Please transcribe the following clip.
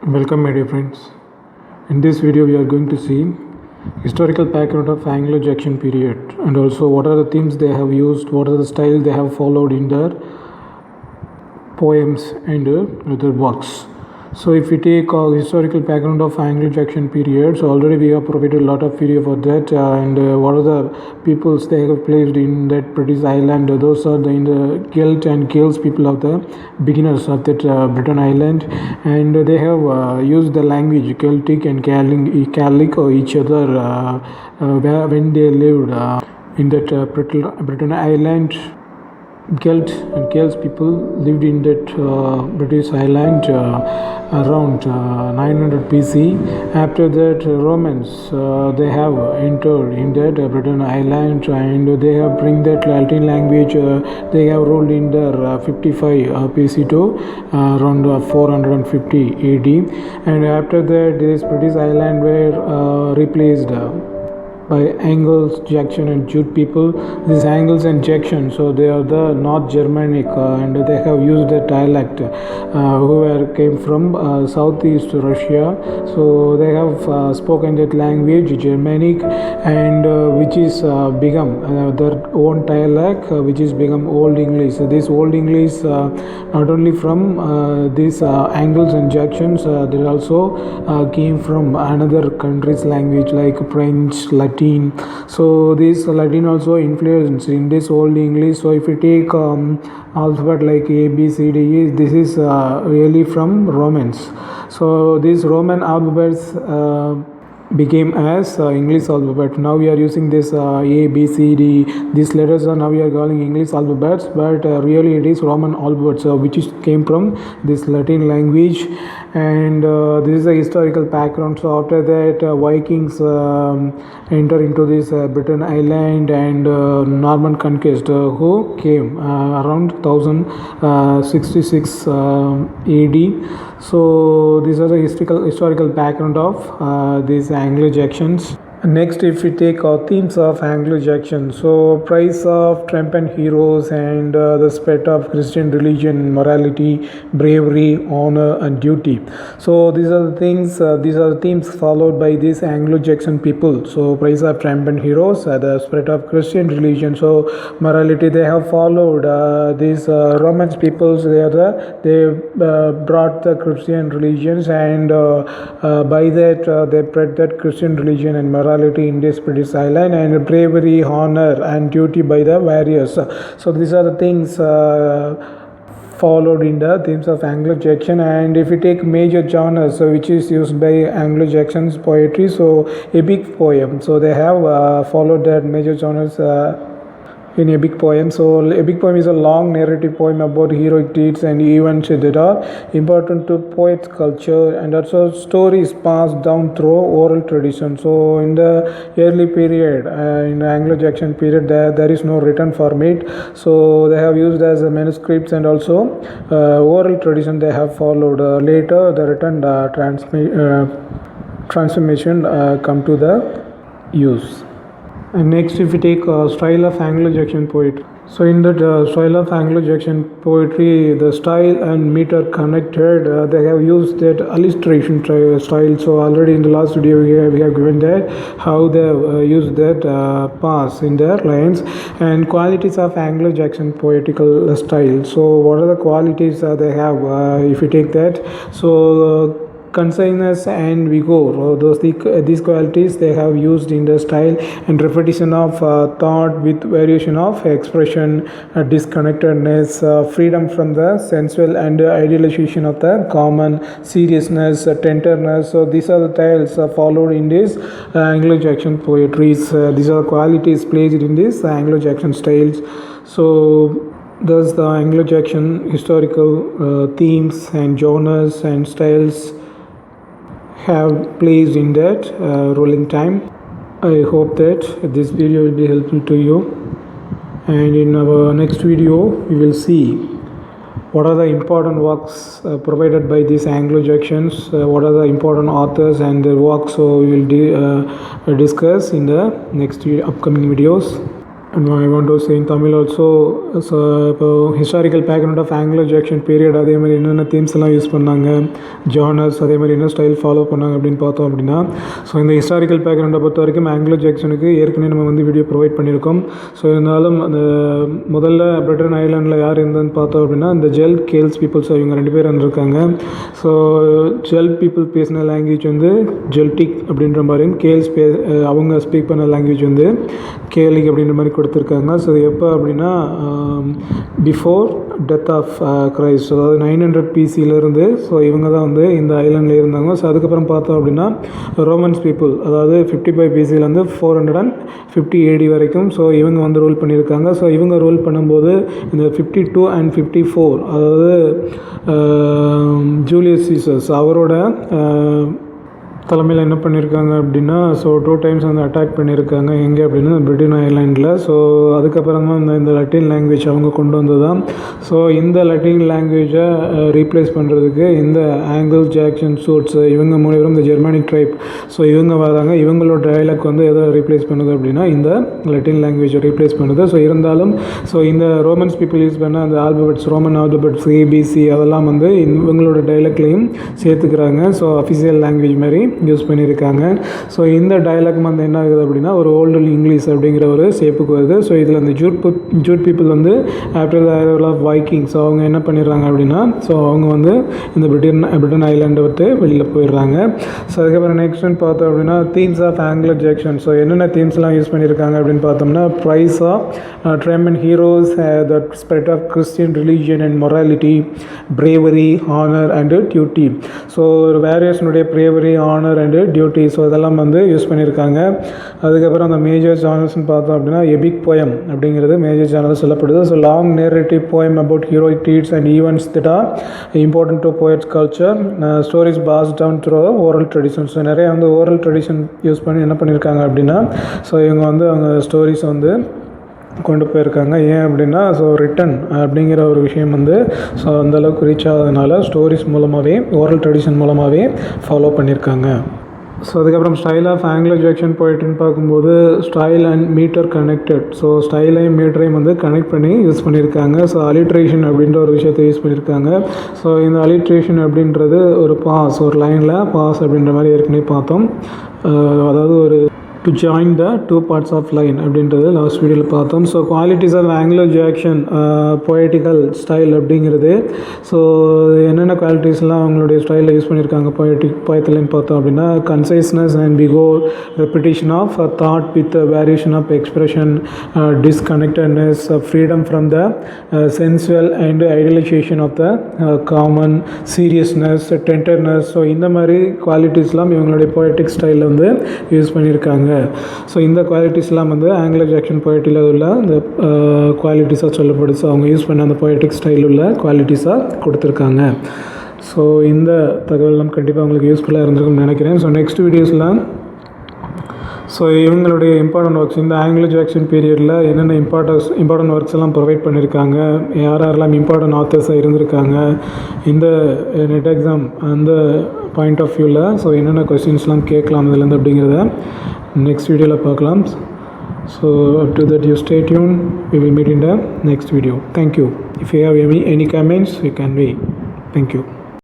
Welcome my dear friends. In this video we are going to see historical background of Anglo-Saxon period and also what are the themes they have used, what are the style they have followed in their poems and other works. So if we take historical background of Anglo-Saxon period, so already we have provided a lot of video for that and what are the peoples they have placed in that British island. Those are in the Celt and Gales people of the beginners of that Britain island, and they have used the language Celtic and Gaelic or each other when they lived in that Britain island. Celt and Gales people lived in that British island around 900 BC. After that, Romans they have entered in that Britain island and they have bring that Latin language. They have ruled in there 55 BC to around 450 AD. And after that, this British island were replaced by Anglo-Saxon and Jute people. These Angles and Saxon, so they are the North Germanic and they have used the dialect who came from southeast Russia. So they have spoken that language Germanic and which is become their own dialect which is become Old English. So this Old English not only from these Angles and Saxons, they also came from another country's language like French, Latin. So this Latin also influenced in this Old English. So if you take alphabet like A, B, C, D, E, this is really from Romans. So these Roman alphabets became as English alphabet. Now we are using this A, B, C, D. These letters are now we are calling English alphabets, but really it is Roman alphabets which came from this Latin language. And this is a historical background. So after that, Vikings enter into this Britain island and Norman conquest who came around 1066 AD. So these are the historical background of these Anglo-Saxons. Next, if we take themes of Anglo-Saxon, so price of triumphant heroes and the spread of Christian religion, morality, bravery, honor, and duty. So these are the things. These are the themes followed by these Anglo-Saxon people. So price of triumphant heroes, the spread of Christian religion. So morality they have followed. These Romans peoples they brought the Christian religions and by that they spread that Christian religion and morality in this British island, and bravery, honor, and duty by the warriors. So these are the things followed in the themes of Anglo-Saxon. And if we take major genres which is used by Anglo-Saxon's poetry, so epic poem, so they have followed that major genres in epic poem. So epic poem is a long narrative poem about heroic deeds and events that are important to poets' culture, and also stories passed down through oral tradition. So in the early period, in the Anglo-Saxon period, there is no written format. So they have used as manuscripts and also oral tradition they have followed. Later the written transformation come to the use. And next, if we take style of Anglo-Saxon poetry. So in that style of Anglo-Saxon poetry, the style and meter connected. They have used that alliteration style. So already in the last video we have given that how they used that pass in their lines. And qualities of Anglo-Saxon poetical style. So what are the qualities they have? If we take that, so conciseness and vigor, these qualities they have used in the style, and repetition of thought with variation of expression, disconnectedness, freedom from the sensual, and idealization of the common, seriousness, tenderness. So these are the styles followed in this Anglo-Saxon poetries. These are qualities placed in this Anglo-Saxon styles. So thus the Anglo-Saxon historical themes and genres and styles have placed in that rolling time. I hope that this video will be helpful to you, and in our next video we will see what are the important works provided by these Anglo-Saxons, what are the important authors and their works. So we will discuss in the next upcoming videos. and I want to say in Tamil also. So இப்போ historical background of Anglo Saxon period அதே மாதிரி என்னென்ன themes எல்லாம் use பண்ணாங்க, genres, அதே மாதிரி என்ன style follow பண்ணாங்க அப்படின்னு பார்த்தோம் அப்படின்னா, ஸோ இந்த ஹிஸ்டாரிக்கல் பேக்ரவுண்டை பொறுத்த வரைக்கும் ஆங்கிலோ ஜாக்சனுக்கு ஏற்கனவே நம்ம வந்து வீடியோ ப்ரொவைட் பண்ணியிருக்கோம். ஸோ இருந்தாலும் அந்த முதல்ல பிரிட்டன் ஐலாண்டில் யார் இருந்ததுன்னு பார்த்தோம் அப்படின்னா இந்த ஜெல் கேல்ஸ் பீப்புள்ஸ், இவங்க 2 பேர் இருந்திருக்காங்க. ஸோ ஜெல் பீப்புள் பேசின லாங்குவேஜ் வந்து ஜெல்டிக் அப்படின்ற மாதிரியும், கேல்ஸ் அவங்க ஸ்பீக் பண்ண லாங்குவேஜ் வந்து கேலிக் அப்படின்ற மாதிரி கொடுத்துருக்காங்க. ஸோ எப்போ அப்படின்னா பிஃபோர் டெத் ஆஃப் கிரைஸ்ட், அதாவது 900 பிசியிலேருந்து ஸோ இவங்க தான் வந்து இந்த ஐலாண்டில் இருந்தாங்க. ஸோ அதுக்கப்புறம் பார்த்தோம் அப்படின்னா ரோமன்ஸ் பீப்புள், அதாவது 55 பிசியிலேருந்து 450 AD வரைக்கும் ஸோ இவங்க வந்து ரூல் பண்ணியிருக்காங்க. ஸோ இவங்க ரூல் பண்ணும்போது இந்த 52 and 54, அதாவது ஜூலியஸ் சீசர்ஸ் அவரோட தலைமையில் என்ன பண்ணியிருக்காங்க அப்படின்னா ஸோ 2 times வந்து அட்டாக் பண்ணியிருக்காங்க. எங்கே அப்படின்னா பிரிட்டன் ஐலாண்டில். ஸோ அதுக்கப்புறம் தான் இந்த லட்டின் லாங்குவேஜ் அவங்க கொண்டு வந்தது தான். ஸோ இந்த லட்டின் லாங்குவேஜை ரீப்ளேஸ் பண்ணுறதுக்கு இந்த ஆங்கிலோ ஜாக்சன் சூட்ஸ் இவங்க மூலியம் இந்த ஜெர்மானிக் ட்ரைப் ஸோ இவங்க வராங்க. இவங்களோட டயலாக் வந்து எதை ரீப்ளேஸ் பண்ணுது அப்படின்னா இந்த லட்டின் லாங்குவேஜை ரீப்ளேஸ் பண்ணுது. ஸோ இருந்தாலும் ஸோ இந்த ரோமன்ஸ் பீப்புள் யூஸ் பண்ண அந்த ஆல்பபெட்ஸ், ரோமன் ஆல்பபெட்ஸ் ABC அதெல்லாம் வந்து இவங்களோட டயலாக்லையும் சேர்த்துக்கிறாங்க. ஸோ அஃபிஷியல் லாங்குவேஜ் மாதிரி யூஸ் பண்ணியிருக்காங்க. ஸோ இந்த டயலாக் வந்து என்ன ஆகுது அப்படின்னா ஒரு ஓல்டு இங்கிலீஷ் அப்படிங்கிற ஒரு ஷேப்புக்கு வருது. ஸோ இதில் அந்த ஜூட் பீப்புள் வந்து after the arrival of Viking so அவங்க என்ன பண்ணிடுறாங்க அப்படின்னா ஸோ அவங்க வந்து இந்த பிரிட்டன் ஐலாண்டை விட்டு வெளியில் போயிடுறாங்க. ஸோ அதுக்கப்புறம் நெக்ஸ்ட் பார்த்தோம் அப்படின்னா themes of Anglo Saxon. So என்னென்ன தீம்ஸ்லாம் யூஸ் பண்ணியிருக்காங்க அப்படின்னு பார்த்தோம்னா praise of dream and heroes, the spirit of Christian religion and morality, bravery, honour and duty. So வேரியஸ்னுடைய bravery, honour and duty so இதெல்லாம் வந்து யூஸ் பண்ணியிருக்காங்க. அதுக்கப்புறம் அந்த மேஜர் ஜானர்ஸ்னு பார்த்தோம் அப்படின்னா எபிக் போயம் அப்படிங்கிறது மேஜர் ஜானர் சொல்லப்படுது. So long narrative poem about heroic deeds and events that are important to poets culture, stories pass down through oral tradition. So நிறைய வந்து ஓரல் ட்ரெடிஷன் யூஸ் பண்ணி என்ன பண்ணியிருக்காங்க அப்படின்னா ஸோ இவங்க வந்து அவங்க ஸ்டோரிஸ் வந்து கொண்டு போயிருக்காங்க. ஏன் அப்படின்னா ஸோ ரிட்டன் அப்படிங்கிற ஒரு விஷயம் வந்து ஸோ அந்தளவுக்கு ரீச் ஆகாதனால ஸ்டோரிஸ் மூலமாகவே ஓரல் ட்ரெடிஷன் மூலமாகவே ஃபாலோ பண்ணியிருக்காங்க. ஸோ அதுக்கப்புறம் ஸ்டைல் ஆஃப் ஆங்கிலோ ஜாக்சன் போய்ட்டுன்னு பார்க்கும்போது style and meter connected. So ஸ்டைலையும் மீட்டரையும் வந்து கனெக்ட் பண்ணி யூஸ் பண்ணியிருக்காங்க. ஸோ அலிட்ரேஷன் அப்படின்ற ஒரு விஷயத்தை யூஸ் பண்ணியிருக்காங்க. ஸோ இந்த அலிட்ரேஷன் அப்படின்றது ஒரு பாஸ், ஒரு லைனில் பாஸ் அப்படின்ற மாதிரி ஏற்கனவே பார்த்தோம். அதாவது ஒரு to join the 2 parts of line அப்படின்றது லாஸ்ட் வீடியோவில் பார்த்தோம். So qualities of Anglo Saxon poetical style அப்படிங்கிறது ஸோ என்னென்ன குவாலிட்டிஸ்லாம் அவங்களுடைய ஸ்டைலில் யூஸ் பண்ணியிருக்காங்க பொயத்தில்னு பார்த்தோம் அப்படின்னா கன்சைஸ்னஸ் அண்ட் பிகோ, repetition of thought with variation of expression, disconnectedness, freedom from the sensual and idealisation of the common, seriousness, tenderness. So இந்த மாதிரி குவாலிட்டிஸ்லாம் இவங்களுடைய பொயட்டிக் ஸ்டைலில் வந்து யூஸ் பண்ணியிருக்காங்க. ஸோ இந்த குவாலிட்டிஸ்லாம் வந்து ஆங்கிலோ ஜாக்சன் பொயட்டியில் உள்ள இந்த குவாலிட்டிஸாக சொல்லப்படுது. ஸோ அவங்க யூஸ் பண்ண அந்த பொயட்டிக் ஸ்டைல் உள்ள குவாலிட்டிஸாக கொடுத்துருக்காங்க. ஸோ இந்த தகவலாம் கண்டிப்பாக உங்களுக்கு யூஸ்ஃபுல்லாக இருந்திருக்கும்னு நினைக்கிறேன். ஸோ நெக்ஸ்ட் வீடியோஸில் ஸோ இவங்களுடைய இம்பார்ட்டன்ட் ஒர்க்ஸ் இந்த ஆங்கிலோ ஜாக்சன் பீரியடில் என்னென்ன இம்பார்ட்டன்ட் ஒர்க்ஸ் எல்லாம் ப்ரொவைட் பண்ணியிருக்காங்க, யாரெல்லாம் இம்பார்ட்டன்ட் ஆத்தர்ஸாக இருந்திருக்காங்க, இந்த நெட் எக்ஸாம் அந்த பாயிண்ட் ஆஃப் வியூவில் ஸோ என்னென்ன கொஸ்டின்ஸ்லாம் கேட்கலாம் இதுலேருந்து அப்படிங்கிறத நெக்ஸ்ட் வீடியோவில் பார்க்கலாம். So up to that you stay tuned. We will meet in the next video. Thank you. If you have any comments you can wait. Thank you.